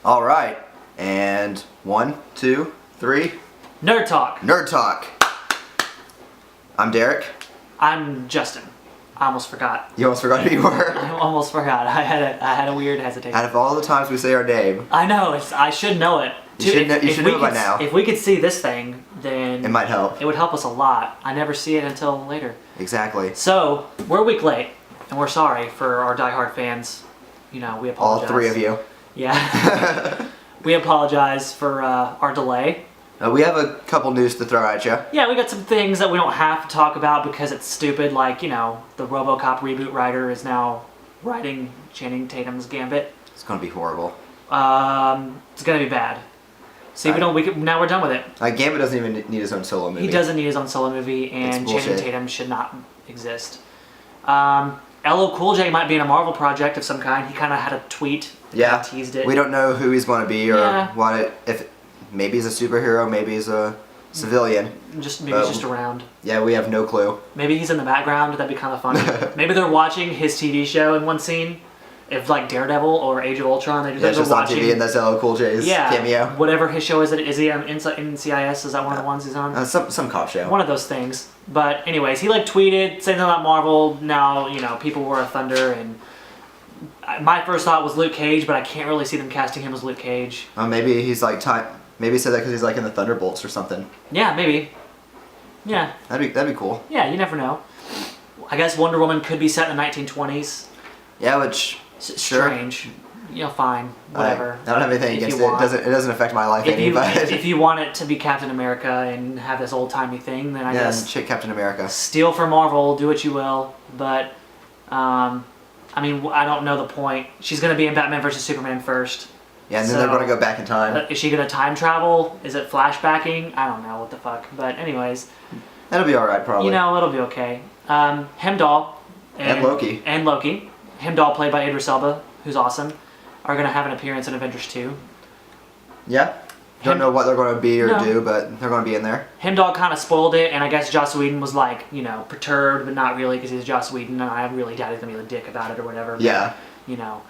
All right, and 1, 2, 3. Nerd Talk. Nerd Talk. I'm Derek. I'm Justin. I almost forgot. You almost forgot who you were. I almost forgot. I had a weird hesitation. Out of all the times we say our name, I know. I should know it. you should know it by now. If we could see this thing, then It might help. It would help us a lot. I never see it until later. Exactly. So we're a week late, and we're sorry for our diehard fans. You know, we apologize. All 3 of you. Yeah. We apologize for our delay. We have a couple news to throw at you. Yeah, we got some things that we don't have to talk about because it's stupid. Like, you know, the RoboCop reboot writer is now writing Channing Tatum's Gambit. It's gonna be horrible. It's gonna be bad. See, now we're done with it. Gambit doesn't even need his own solo movie. He doesn't need his own solo movie, and Channing Tatum should not exist. LL Cool J might be in a Marvel project of some kind. He kind of had a tweet. Yeah. Teased it. We don't know who he's going to be or if maybe he's a superhero, maybe he's a civilian. Maybe he's just around. Yeah, we have no clue. Maybe he's in the background. That'd be kind of funny. Maybe they're watching his TV show in one scene. If like Daredevil or Age of Ultron, they're just watching, on TV and that's LL Cool J's cameo. Whatever his show is. Is he on NCIS? Is that one of the ones he's on? Some cop show. One of those things. But anyways, he like tweeted saying something about Marvel. Now, you know, people were a thunder, and my first thought was Luke Cage, but I can't really see them casting him as Luke Cage. Maybe he's like maybe he said that because he's like in the Thunderbolts or something. Yeah, maybe. Yeah. That'd be cool. Yeah, you never know. I guess Wonder Woman could be set in the 1920s. Yeah, which strange. Sure. You know, fine, whatever. I don't have anything against it. It doesn't affect my life any. But if you want it to be Captain America and have this old timey thing, then I guess Captain America. Steal from Marvel, do what you will. But I mean, I don't know the point. She's gonna be in Batman vs Superman first. Yeah, and then they're gonna go back in time. Is she gonna time travel? Is it flashbacking? I don't know what the fuck. But anyways, that'll be all right, probably. You know, it'll be okay. Hemdall and Loki. Hemdall, played by Idris Elba, who's awesome, are going to have an appearance in Avengers 2. Yeah. Don't know what they're going to be or do, but they're going to be in there. Hemdall kind of spoiled it, and I guess Joss Whedon was like, you know, perturbed, but not really because he's Joss Whedon, and I really doubt he's going to be a dick about it or whatever. But, yeah. You know,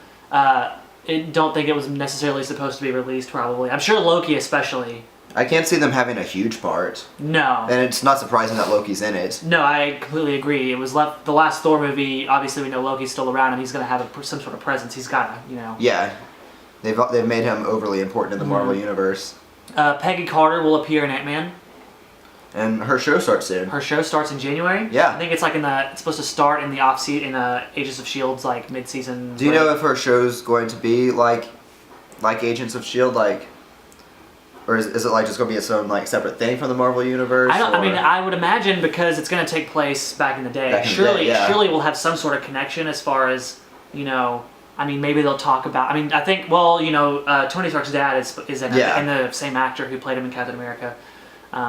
don't think it was necessarily supposed to be released, probably. I'm sure Loki especially. I can't see them having a huge part. No. And it's not surprising that Loki's in it. No, I completely agree. It was the last Thor movie. Obviously, we know Loki's still around, and he's going to have some sort of presence. He's got to, you know. Yeah. They've made him overly important in the Marvel Universe. Peggy Carter will appear in Ant-Man. And her show starts soon. Her show starts in January. Yeah. I think it's like it's supposed to start in the off-season, in Agents of S.H.I.E.L.D.'s like mid-season. Do you know if her show's going to be like Agents of S.H.I.E.L.D., like... Or is it like just going to be its own like separate thing from the Marvel Universe? I mean, I would imagine because it's going to take place back in the day. Surely we'll have some sort of connection as far as, you know, I mean, maybe they'll talk about... I mean, I think, well, you know, Tony Stark's dad is in the same actor who played him in Captain America.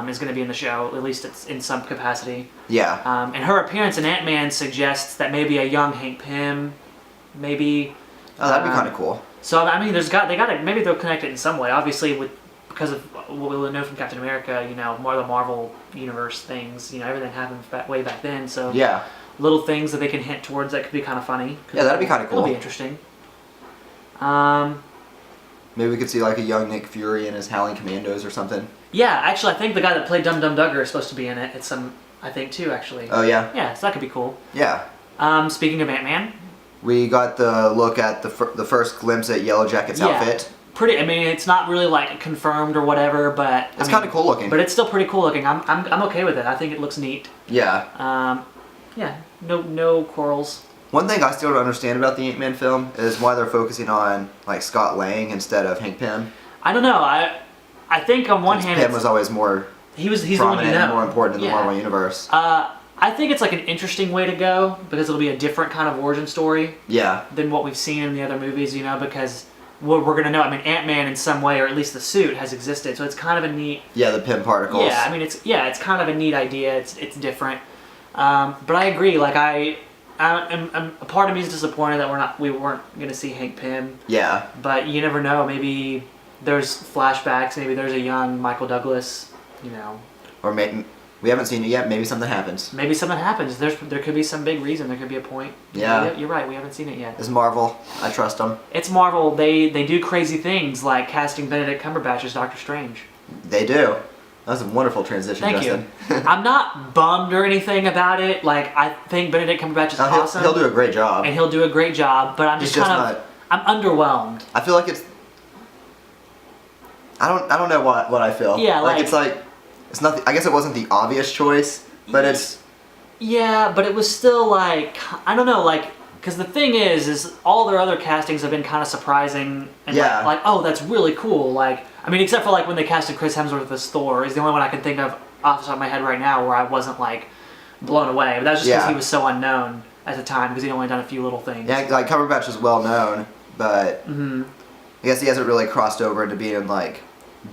Is going to be in the show, at least it's in some capacity. Yeah. And her appearance in Ant-Man suggests that maybe a young Hank Pym, maybe... Oh, that'd be kind of cool. So, I mean, maybe they'll connect it in some way. Obviously, because of what we know from Captain America, you know, more of the Marvel Universe things, you know, everything happened way back then, so... Yeah. Little things that they can hint towards that could be kind of funny. Yeah, that'd be kind of cool. It'll be interesting. Maybe we could see like a young Nick Fury and his Howling Commandos or something. Yeah, actually, I think the guy that played Dum Dum Duggar is supposed to be in it. I think, too, actually. Oh, yeah? Yeah, so that could be cool. Yeah. Speaking of Ant-Man... We got the look at the first glimpse at Yellow Jacket's outfit. I mean, it's not really like confirmed or whatever, but it's kind of cool looking. But it's still pretty cool looking. I'm okay with it. I think it looks neat. Yeah. Yeah. No quarrels. One thing I still don't understand about the Ant-Man film is why they're focusing on like Scott Lang instead of Hank Pym. I don't know. I think on one hand, Pym was always more he's prominent the one you know. and more important in the Marvel Universe. I think it's like an interesting way to go because it'll be a different kind of origin story. Yeah. Than what we've seen in the other movies, you know, because we're going to know. I mean, Ant-Man in some way, or at least the suit, has existed, so it's kind of a neat... Yeah, the Pym particles. Yeah, I mean, it's kind of a neat idea. It's different. But I agree, like, a part of me is disappointed that we weren't going to see Hank Pym. Yeah. But you never know, maybe there's flashbacks, maybe there's a young Michael Douglas, you know. Or We haven't seen it yet. Maybe something happens. Maybe something happens. There could be some big reason. There could be a point. Yeah. You're right. We haven't seen it yet. It's Marvel. I trust them. It's Marvel. They do crazy things like casting Benedict Cumberbatch as Doctor Strange. They do. That was a wonderful transition, Thank Justin. you. I'm not bummed or anything about it. Like, I think Benedict Cumberbatch is awesome. He'll do a great job. And he'll do a great job, but I'm just I'm underwhelmed. I feel like it's... I don't know what I feel. Yeah, it's nothing... I guess it wasn't the obvious choice, but it's... Yeah, but it was still like... I don't know, like... Because the thing is all their other castings have been kind of surprising. And like, oh, that's really cool. Like, I mean, except for like when they casted Chris Hemsworth as Thor is the only one I can think of off the top of my head right now where I wasn't like blown away. But that's just because he was so unknown at the time because he'd only done a few little things. Yeah, like Cumberbatch is well known, but I guess he hasn't really crossed over into being like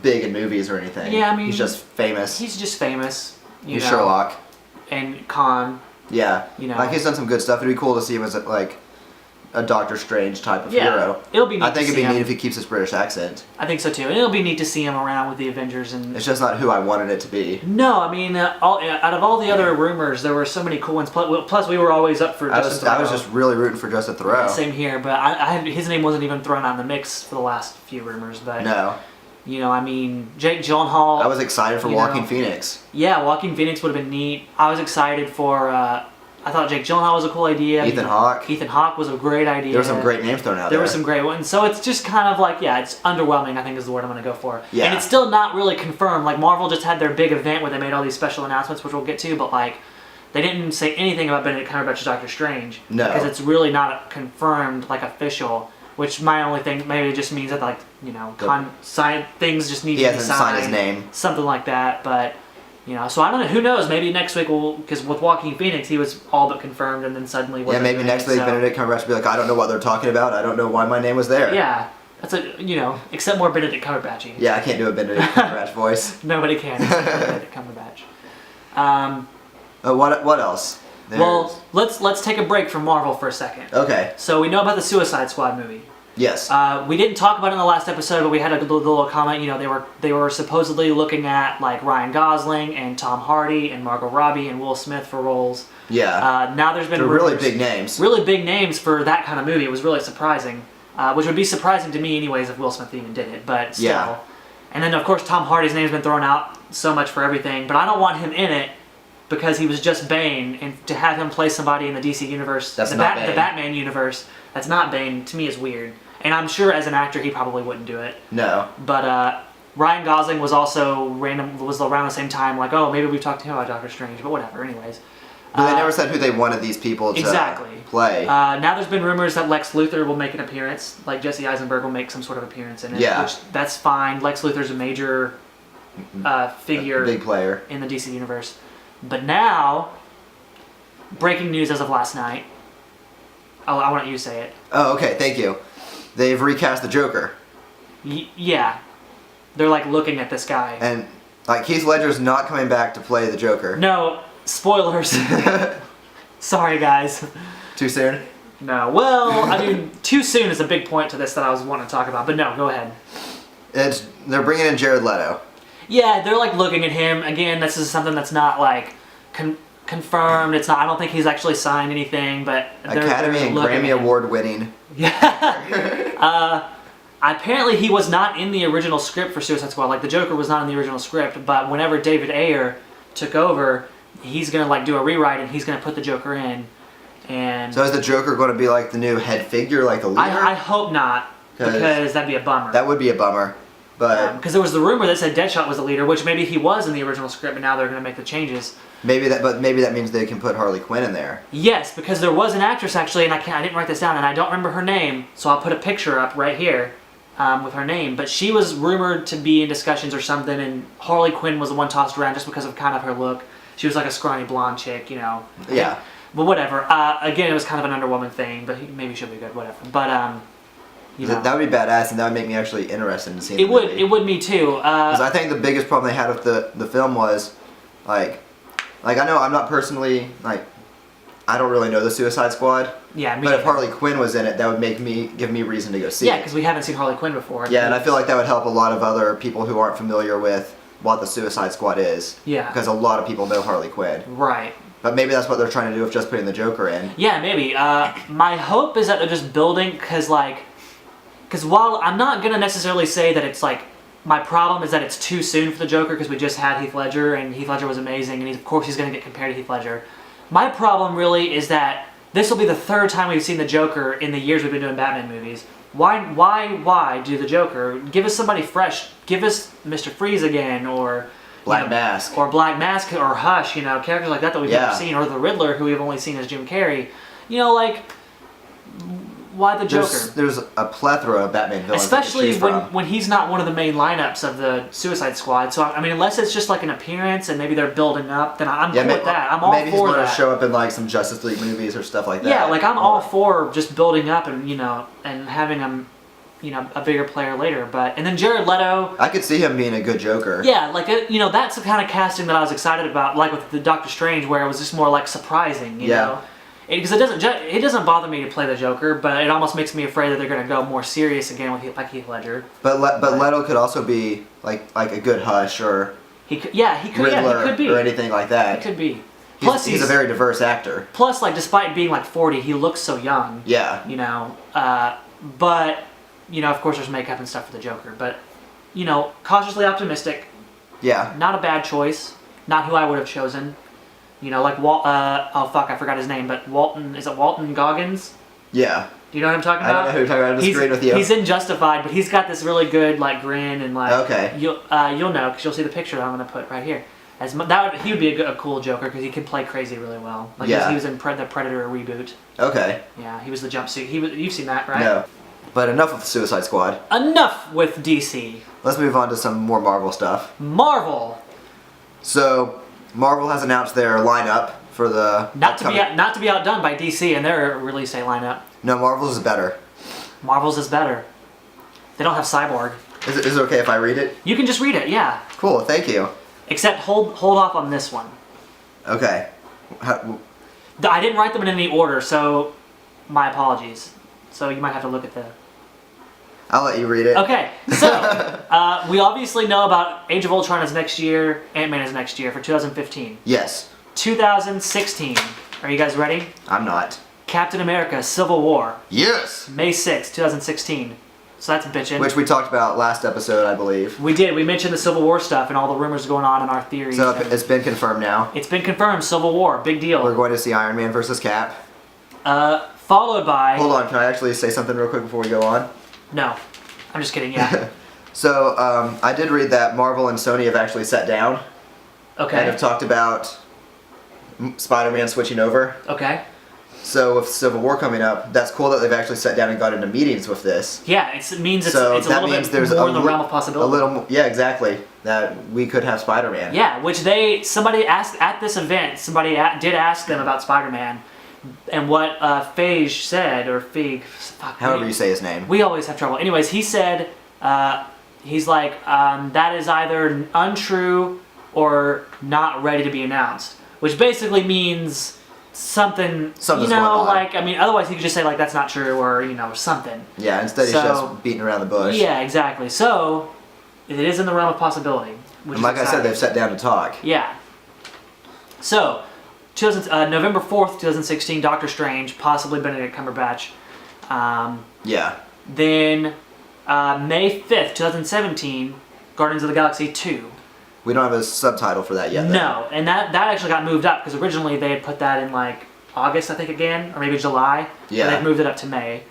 big in movies or anything. Yeah, I mean, he's just famous. He's just famous. He's Sherlock. And Khan. Yeah, you know, like he's done some good stuff. It'd be cool to see him as like a Doctor Strange type of hero. It'll be neat. I think it'd be neat if he keeps his British accent. I think so too, and it'll be neat to see him around with the Avengers. And it's just not who I wanted it to be. No, I mean, out of all the other rumors, there were so many cool ones. Plus, we were always up for Justin Theroux. I was just really rooting for Justin Theroux. Same here, but his name wasn't even thrown out in the mix for the last few rumors. But no. You know, I mean, Jake Gyllenhaal. I was excited for Joaquin Phoenix. Yeah, Joaquin Phoenix would have been neat. I was excited for. I thought Jake Gyllenhaal was a cool idea. Ethan Hawke. Ethan Hawke was a great idea. There were some great names thrown out there. There were some great ones. So it's just kind of like, it's underwhelming, I think is the word I'm going to go for. Yeah. And it's still not really confirmed. Like, Marvel just had their big event where they made all these special announcements, which we'll get to, but like, they didn't say anything about Benedict Cumberbatch's Doctor Strange. No. Because it's really not confirmed, like, official. Which my only thing, maybe it just means that, like, you know, things just need to be signed. He hasn't signed his name. Something like that, but... You know, so I don't know. Who knows? Maybe next week because with Joaquin Phoenix, he was all but confirmed, and then suddenly wasn't. Yeah, maybe next week Benedict Cumberbatch will be like, I don't know what they're talking about. I don't know why my name was there. Yeah, that's except more Benedict Cumberbatch. Yeah, I can't do a Benedict Cumberbatch voice. Nobody can. Benedict Cumberbatch. What else? Well, let's take a break from Marvel for a second. Okay. So we know about the Suicide Squad movie. Yes. We didn't talk about it in the last episode, but we had a little comment. You know, they were supposedly looking at like Ryan Gosling and Tom Hardy and Margot Robbie and Will Smith for roles. Yeah. Now there's been They're really big names. Really big names for that kind of movie. It was really surprising, which would be surprising to me anyways if Will Smith even did it. But still. Yeah. And then of course Tom Hardy's name's been thrown out so much for everything, but I don't want him in it because he was just Bane, and to have him play somebody in the DC universe, the Batman universe, that's not Bane, to me is weird. And I'm sure as an actor he probably wouldn't do it. No. But Ryan Gosling was also around the same time, like, oh, maybe we've talked to him about Doctor Strange, but whatever, anyways. But they never said who they wanted these people to play. Now there's been rumors that Lex Luthor will make an appearance, like Jesse Eisenberg will make some sort of appearance in it. Yeah. Which, that's fine. Lex Luthor's a major figure. A big player. In the DC universe. But now, breaking news as of last night. Oh, I want you to say it. Oh, okay, thank you. They've recast the Joker. Yeah. They're like looking at this guy. And like Heath Ledger's not coming back to play the Joker. No, spoilers. Sorry guys. Too soon? No. Well, I mean, too soon is a big point to this that I was wanting to talk about, but no, go ahead. They're bringing in Jared Leto. Yeah, they're like looking at him. Again, this is something that's not like confirmed. It's not. I don't think he's actually signed anything, but Academy and Grammy Award winning. Yeah. Apparently he was not in the original script for Suicide Squad. Like the Joker was not in the original script, but whenever David Ayer took over, he's gonna like do a rewrite and he's gonna put the Joker in. And so is the Joker going to be like the new head figure, like the leader? I hope not, because that'd be a bummer. That would be a bummer. But because there was the rumor that said Deadshot was the leader, which maybe he was in the original script, but now they're going to make the changes. Maybe that means they can put Harley Quinn in there. Yes, because there was an actress actually, and I didn't write this down, and I don't remember her name, so I'll put a picture up right here with her name. But she was rumored to be in discussions or something, and Harley Quinn was the one tossed around just because of kind of her look. She was like a scrawny blonde chick, you know. Yeah. But whatever. Again, it was kind of an Underwoman thing, but maybe she'll be good. Whatever. But you know. That would be badass, and that would make me actually interested in seeing it. It would me too. Because I think the biggest problem they had with the film was, like I know I'm not personally I don't really know the Suicide Squad. Yeah, me. But if Harley Quinn was in it, that would give me reason to go see it. Yeah, because we haven't seen Harley Quinn before. Yeah, and I feel like that would help a lot of other people who aren't familiar with what the Suicide Squad is. Yeah. Because a lot of people know Harley Quinn. Right. But maybe that's what they're trying to do with just putting the Joker in. Yeah, maybe. My hope is that they're just building, because while I'm not going to necessarily say that it's like, my problem is that it's too soon for the Joker, because we just had Heath Ledger, and Heath Ledger was amazing, and of course he's going to get compared to Heath Ledger. My problem really is that this will be the third time we've seen the Joker in the years we've been doing Batman movies. Why do the Joker? Give us somebody fresh. Give us Mr. Freeze again, or... Black Mask. Or Black Mask, or Hush, characters like that we've never seen, or the Riddler, who we've only seen as Jim Carrey. Why the Joker? There's a plethora of Batman villains. Especially when he's not one of the main lineups of the Suicide Squad. So, I mean, unless it's just like an appearance and maybe they're building up, then I'm cool with that. I'm all for that. Maybe he's going to show up in like some Justice League movies or stuff like that. Yeah, like I'm all for just building up and, and having him, a bigger player later. And then Jared Leto. I could see him being a good Joker. Yeah, that's the kind of casting that I was excited about, like with the Doctor Strange, where it was just more like surprising, you know? Because it doesn't bother me to play the Joker, but it almost makes me afraid that they're going to go more serious again with Heath Ledger. But Leto could also be like a good Hush or he could be or anything like that. He could be. Plus, he's a very diverse actor. Plus, despite being 40, he looks so young. Yeah. But of course, there's makeup and stuff for the Joker. But cautiously optimistic. Yeah. Not a bad choice. Not who I would have chosen. I forgot his name, but is it Walton Goggins? Yeah. Do you know what I'm talking about? I don't know who you're talking about. I'm just agreeing with you. He's in Justified, but he's got this really good grin and Okay. You'll know because you'll see the picture that I'm going to put right here. He would be a cool Joker because he can play crazy really well. He was in the Predator reboot. Okay. Yeah, he was the jumpsuit. You've seen that, right? No. But enough with the Suicide Squad. Enough with DC. Let's move on to some more Marvel stuff. Marvel. So, Marvel has announced their lineup for the not to be outdone by DC and their release date lineup. No, Marvel's is better. Marvel's is better. They don't have Cyborg. Is it okay if I read it? You can just read it, yeah. Cool, thank you. Except hold off on this one. Okay. I didn't write them in any order, so my apologies. So you might have to look at the... I'll let you read it. Okay, so we obviously know about Age of Ultron is next year, Ant-Man is next year for 2015. Yes. 2016. Are you guys ready? I'm not. Captain America: Civil War. Yes. May 6th, 2016. So that's bitchin'. Which we talked about last episode, I believe. We did. We mentioned the Civil War stuff and all the rumors going on and our theories. So it's been confirmed now. It's been confirmed. Civil War, big deal. We're going to see Iron Man versus Cap. Followed by... Hold on, can I actually say something real quick before we go on? No. I'm just kidding, yeah. So, I did read that Marvel and Sony have actually sat down. Okay. And have talked about Spider-Man switching over. Okay. So with Civil War coming up, that's cool that they've actually sat down and got into meetings with this. Yeah, it means it's a little bit more in the realm of possibility. Yeah, exactly. That we could have Spider-Man. Yeah, which somebody asked at this event, did ask them about Spider-Man, and what Feige said, or Feig, however you say his name. We always have trouble. Anyways, he said, he's like, that is either untrue or not ready to be announced, which basically means something's going on. Otherwise he could just say that's not true, or something. Yeah, instead he's just beating around the bush. Yeah, exactly. So it is in the realm of possibility. Which and like I said, they've sat down to talk. Yeah. So November 4th, 2016, Doctor Strange, possibly Benedict Cumberbatch. Yeah. Then May 5th, 2017, Guardians of the Galaxy 2. We don't have a subtitle for that yet, though. No, and that actually got moved up, because originally they had put that in August, I think, again, or maybe July. Yeah. And they've moved it up to May.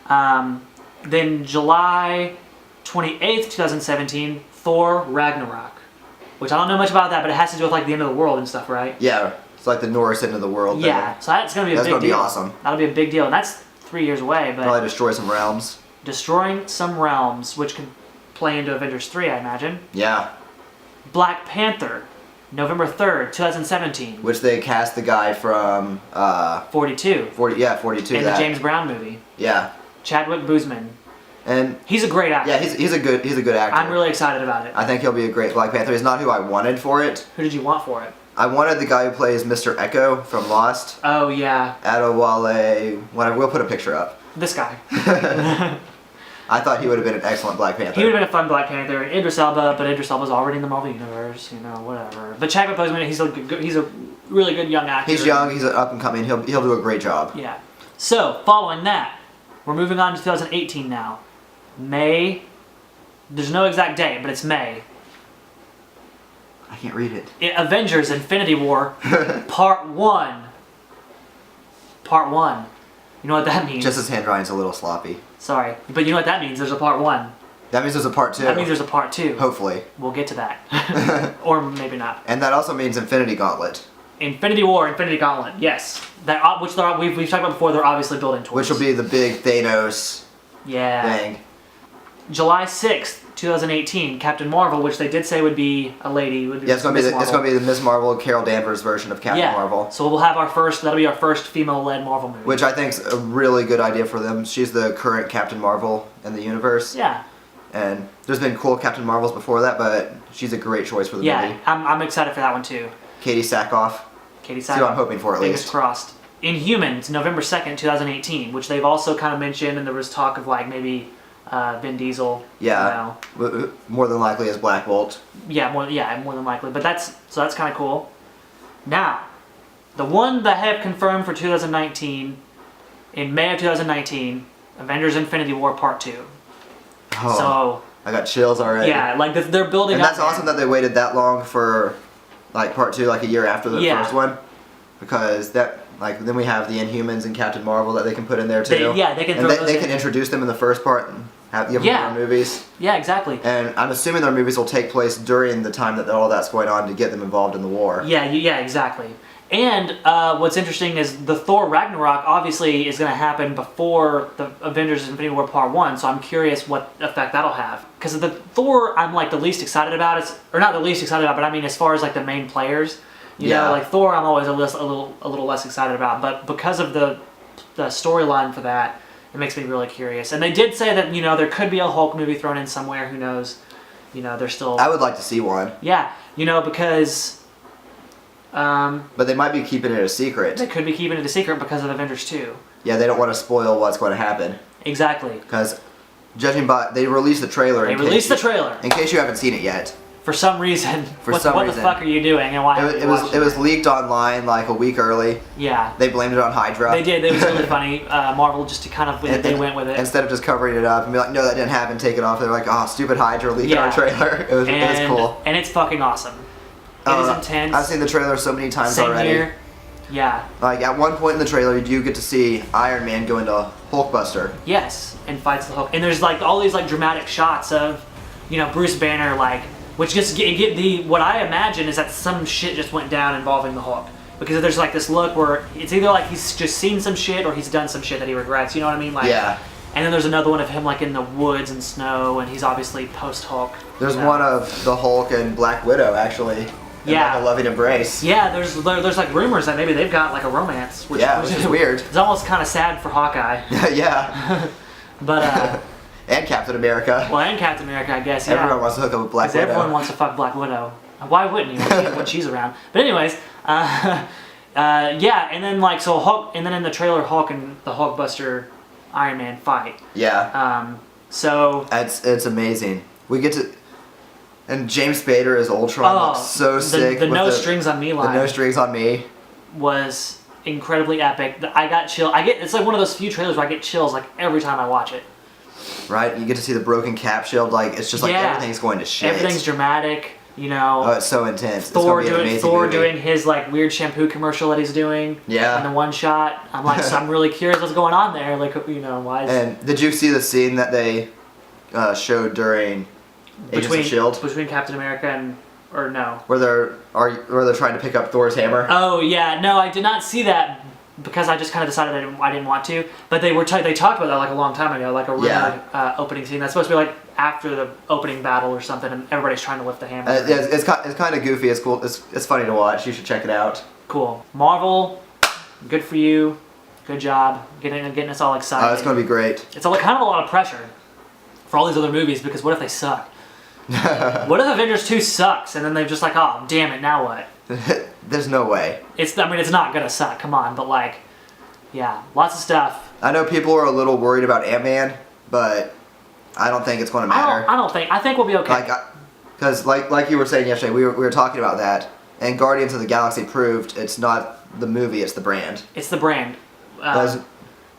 Then July 28th, 2017, Thor Ragnarok. Which I don't know much about that, but it has to do with the end of the world and stuff, right? Yeah, it's like the Norse end of the world. Yeah, so that's going to be a big deal. That's going to be awesome. That'll be a big deal, and that's 3 years away. But probably destroy some realms. Destroying some realms, which could play into Avengers 3, I imagine. Yeah. Black Panther, November 3rd, 2017. Which they cast the guy from... 42. 42. In the James Brown movie. Yeah. Chadwick Boseman. And he's a great actor. Yeah, he's a good actor. I'm really excited about it. I think he'll be a great Black Panther. He's not who I wanted for it. Who did you want for it? I wanted the guy who plays Mr. Echo from Lost. Oh, yeah. Adewale, whatever. We'll put a picture up. This guy. I thought he would have been an excellent Black Panther. He would have been a fun Black Panther. Idris Elba, but Idris Elba's already in the Marvel Universe, whatever. But Chadwick Boseman, he's a really good young actor. He's young, he's an up-and-coming, he'll do a great job. Yeah. So, following that, we're moving on to 2018 now. May, there's no exact date, but it's May. I can't read it. Avengers Infinity War, Part 1. Part 1. You know what that means? Just his handwriting's a little sloppy. Sorry. But you know what that means? There's a Part 1. That means there's a Part 2. That means there's a Part 2. Hopefully. We'll get to that. Or maybe not. And that also means Infinity Gauntlet. Infinity War, Infinity Gauntlet, yes. Which we've talked about before, they're obviously building towards. Which will be the big Thanos thing. July 6th, 2018, Captain Marvel, which they did say would be a lady. It's going to be the Ms. Marvel, Carol Danvers version of Captain Marvel. So we'll have that'll be our first female-led Marvel movie. Which I think is a really good idea for them. She's the current Captain Marvel in the universe. Yeah. And there's been cool Captain Marvels before that, but she's a great choice for the movie. Yeah, I'm excited for that one too. Katie Sackhoff. Katie Sackhoff. That's what I'm hoping for at least. Fingers crossed. Inhumans, November 2nd, 2018, which they've also kind of mentioned, and there was talk of maybe Vin Diesel. Yeah. More than likely as Black Bolt. Yeah, more than likely. But that's kind of cool. Now, the one that I have confirmed for 2019, in May of 2019, Avengers Infinity War Part 2. Oh, so I got chills already. Yeah, they're building and up. And that's awesome that they waited that long for Part 2, a year after the first one. Because then we have the Inhumans and Captain Marvel that they can put in there too. They can. And they can introduce them in the first part and give them their movies. Yeah, exactly. And I'm assuming their movies will take place during the time that all that's going on to get them involved in the war. Yeah, exactly. And what's interesting is the Thor Ragnarok obviously is going to happen before the Avengers Infinity War Part 1, so I'm curious what effect that'll have. Because the Thor I'm the least excited about, or not the least excited about, but I mean as far as the main players. You know, Thor I'm always a little less excited about, but because of the storyline for that, it makes me really curious. And they did say that, there could be a Hulk movie thrown in somewhere, who knows. They're still... I would like to see one. Yeah, because... but they might be keeping it a secret. They could be keeping it a secret because of Avengers 2. Yeah, they don't want to spoil what's going to happen. Exactly. Because, judging by... They released the trailer. In case you haven't seen it yet. For some reason. What the fuck are you doing and why it was leaked online a week early. Yeah. They blamed it on Hydra. They did. It was really funny. Marvel just to kind of they went with it. Instead of just covering it up and be like, no, that didn't happen, take it off. They're like, oh, stupid Hydra leaked our trailer. It was cool. And it's fucking awesome. It is intense. I've seen the trailer so many times already. Here. Yeah. At one point in the trailer, you do get to see Iron Man go into Hulkbuster. Yes, and fights the Hulk. And there's all these dramatic shots of, Bruce Banner which just get what I imagine is that some shit just went down involving the Hulk. Because there's this look where it's either he's just seen some shit or he's done some shit that he regrets. You know what I mean? Yeah. And then there's another one of him in the woods and snow, and he's obviously post-Hulk. There's one of the Hulk and Black Widow actually. Yeah. A loving embrace. Yeah, there's rumors that maybe they've got a romance. Which is weird. It's almost kind of sad for Hawkeye. Yeah. But and Captain America. Well, and Captain America, I guess. Yeah. Everyone wants to hook up with Black Widow. Everyone wants to fuck Black Widow. Why wouldn't you when she's around? But anyways, yeah, and then so Hulk, and then in the trailer, Hulk and the Hulkbuster Iron Man fight. Yeah. So it's amazing. We get to. And James Spader as Ultron looks so sick. The no strings on me line. The no strings on me was incredibly epic. I got chill. It's one of those few trailers where I get chills every time I watch it. Right, you get to see the broken cap shield. It's just everything's going to shit. Everything's dramatic. Oh, it's so intense. Thor doing his weird shampoo commercial that he's doing. Yeah. In the one shot, I'm so I'm really curious what's going on there. Why? And did you see the scene that they showed during Agents of Shield between Captain America or no? Where they're trying to pick up Thor's hammer? Oh yeah, no, I did not see that because I just kind of decided I didn't want to. But they talked about that a long time ago, a rumored opening scene. That's supposed to be after the opening battle or something, and everybody's trying to lift the hammer. It's kind of goofy. It's cool. It's funny to watch. You should check it out. Cool. Marvel, good for you. Good job getting us all excited. It's going to be great. It's kind of a lot of pressure for all these other movies because what if they suck? What if Avengers 2 sucks and then they're just oh damn it, now what? There's no way. It's not gonna suck, come on, but yeah, lots of stuff. I know people are a little worried about Ant-Man, but I don't think it's going to matter. I think we'll be okay. Because like you were saying yesterday, we were talking about that, and Guardians of the Galaxy proved it's not the movie, it's the brand. It's the brand.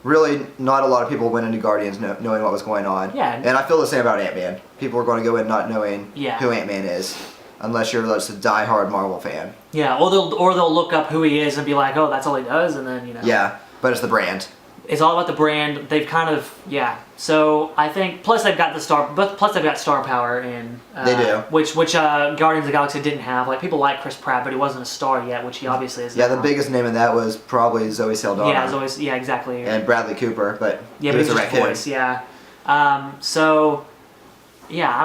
Really, not a lot of people went into Guardians knowing what was going on. Yeah. And I feel the same about Ant-Man. People are going to go in not knowing Yeah. who Ant-Man is, unless you're just a die-hard Marvel fan. Yeah, or they'll look up who he is and be like, oh, that's all he does, and then Yeah, but it's the brand. It's all about the brand. They've kind of So I think plus they've got star power in. They do. Which Guardians of the Galaxy didn't have. Like people like Chris Pratt, but he wasn't a star yet, which he obviously is. Yeah, now. the biggest name in that was probably Zoe Saldana. Yeah, Zoe. Yeah, exactly. And Bradley Cooper, but yeah, he was a just raccoon. voice. Yeah. I'm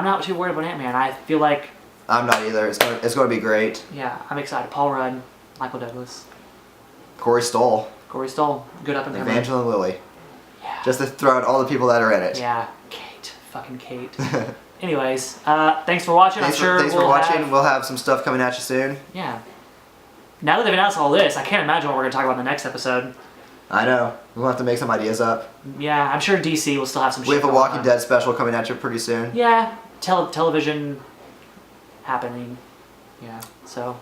not too worried about Ant-Man. I feel like. I'm not either. It's going to be great. Yeah, I'm excited. Paul Rudd, Michael Douglas, Corey Stoll, good up and coming. Evangeline Lilly. Yeah. Just to throw out all the people that are in it. Yeah, fucking Kate. Anyways, thanks for watching. Thanks for watching. We'll have some stuff coming at you soon. Yeah. Now that they've announced all this, I can't imagine what we're going to talk about in the next episode. I know. We'll have to make some ideas up. Yeah, I'm sure DC will still have some shit. We have a going Walking on. Dead special coming at you pretty soon. Yeah, television happening. Yeah, so.